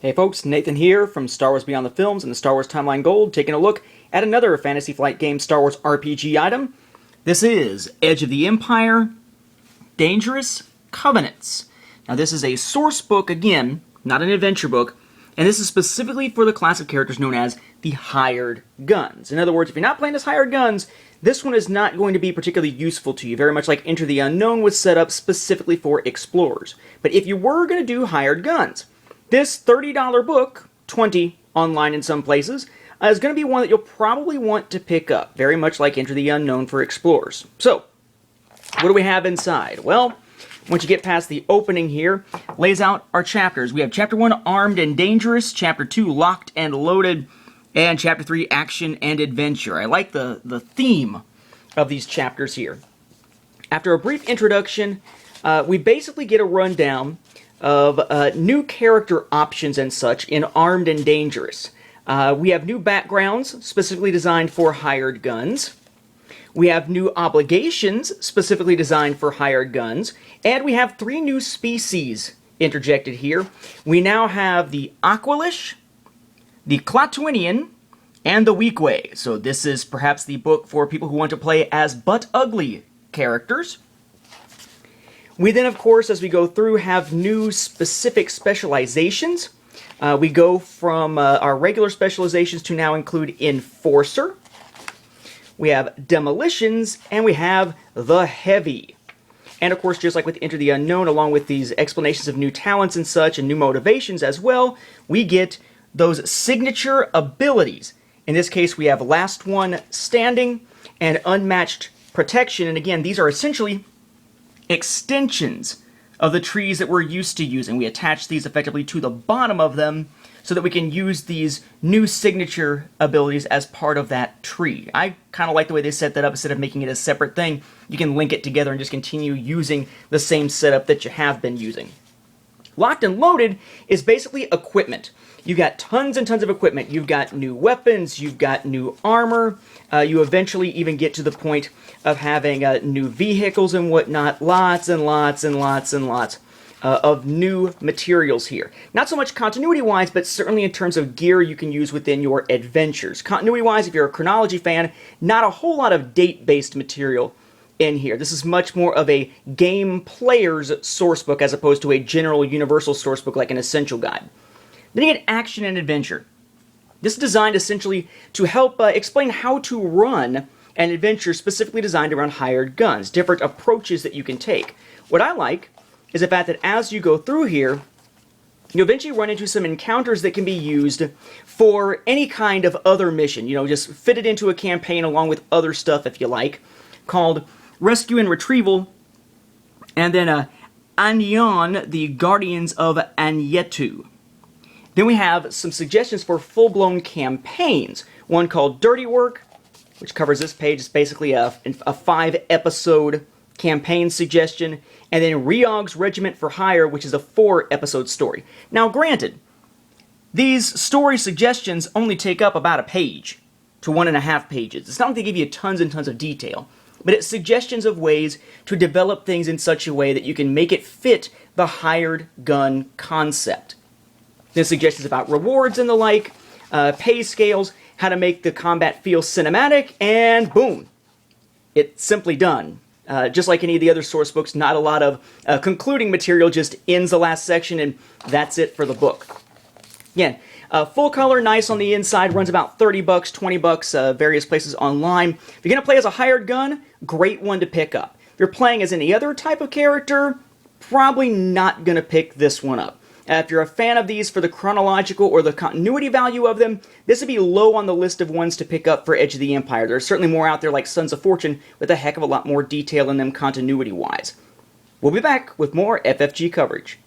Hey folks, Nathan here from Star Wars Beyond the Films and the Star Wars Timeline Gold, taking a look at another Fantasy Flight Games Star Wars RPG item. This is Edge of the Empire, Dangerous Covenants. Now this is a source book, again, not an adventure book, and this is specifically for the class of characters known as the Hired Guns. In other words, if you're not playing as Hired Guns, this one is not going to be particularly useful to you, very much like Enter the Unknown was set up specifically for explorers. But if you were going to do Hired Guns, this $30 book, $20 online in some places, is going to be one that you'll probably want to pick up, very much like Enter the Unknown for explorers. So, what do we have inside? Well, once you get past the opening here, lays out our chapters. We have Chapter 1, Armed and Dangerous, Chapter 2, Locked and Loaded, and Chapter 3, Action and Adventure. I like the theme of these chapters here. After a brief introduction, we basically get a rundown of new character options and such in Armed and Dangerous. We have new backgrounds specifically designed for Hired Guns. We have new obligations specifically designed for Hired Guns. And we have 3 new species interjected here. We now have the Aqualish, the Klatooinian, and the Weequay. So this is perhaps the book for people who want to play as butt-ugly characters. We then, of course, as we go through, have new specific specializations. We go from our regular specializations to now include Enforcer. We have Demolitions, and we have the Heavy. And of course, just like with Enter the Unknown, along with these explanations of new talents and such, and new motivations as well, we get those signature abilities. In this case, we have Last One Standing and Unmatched Protection. And again, these are essentially extensions of the trees that we're used to using. We attach these effectively to the bottom of them so that we can use these new signature abilities as part of that tree. I kind of like the way they set that up. Instead of making it a separate thing, you can link it together and just continue using the same setup that you have been using. Locked and Loaded is basically equipment. You've got tons and tons of equipment. You've got new weapons, you've got new armor, you eventually even get to the point of having new vehicles and whatnot. Lots and lots and lots and lots of new materials here. Not so much continuity-wise, but certainly in terms of gear you can use within your adventures. Continuity-wise, if you're a chronology fan, not a whole lot of date-based material in here. This is much more of a game player's sourcebook as opposed to a general universal sourcebook like an essential guide. Then you get Action and Adventure. This is designed essentially to help explain how to run an adventure specifically designed around Hired Guns, different approaches that you can take. What I like is the fact that as you go through here, you eventually run into some encounters that can be used for any kind of other mission. You know, just fit it into a campaign along with other stuff if you like, called Rescue and Retrieval, and then Anion, the Guardians of Anyetu. Then we have some suggestions for full-blown campaigns. One called Dirty Work, which covers this page. It's basically a 5-episode campaign suggestion. And then Reog's Regiment for Hire, which is a 4-episode story. Now, granted, these story suggestions only take up about a page to 1.5 pages. It's not like they give you tons and tons of detail, but it's suggestions of ways to develop things in such a way that you can make it fit the hired gun concept. There's suggestions about rewards and the like, pay scales, how to make the combat feel cinematic, and boom, it's simply done. Just like any of the other source books, not a lot of concluding material, just ends the last section, and that's it for the book. Again, full color, nice on the inside, runs about $30, $20, various places online. If you're going to play as a hired gun, great one to pick up. If you're playing as any other type of character, probably not going to pick this one up. If you're a fan of these for the chronological or the continuity value of them, this would be low on the list of ones to pick up for Edge of the Empire. There's certainly more out there like Sons of Fortune with a heck of a lot more detail in them continuity-wise. We'll be back with more FFG coverage.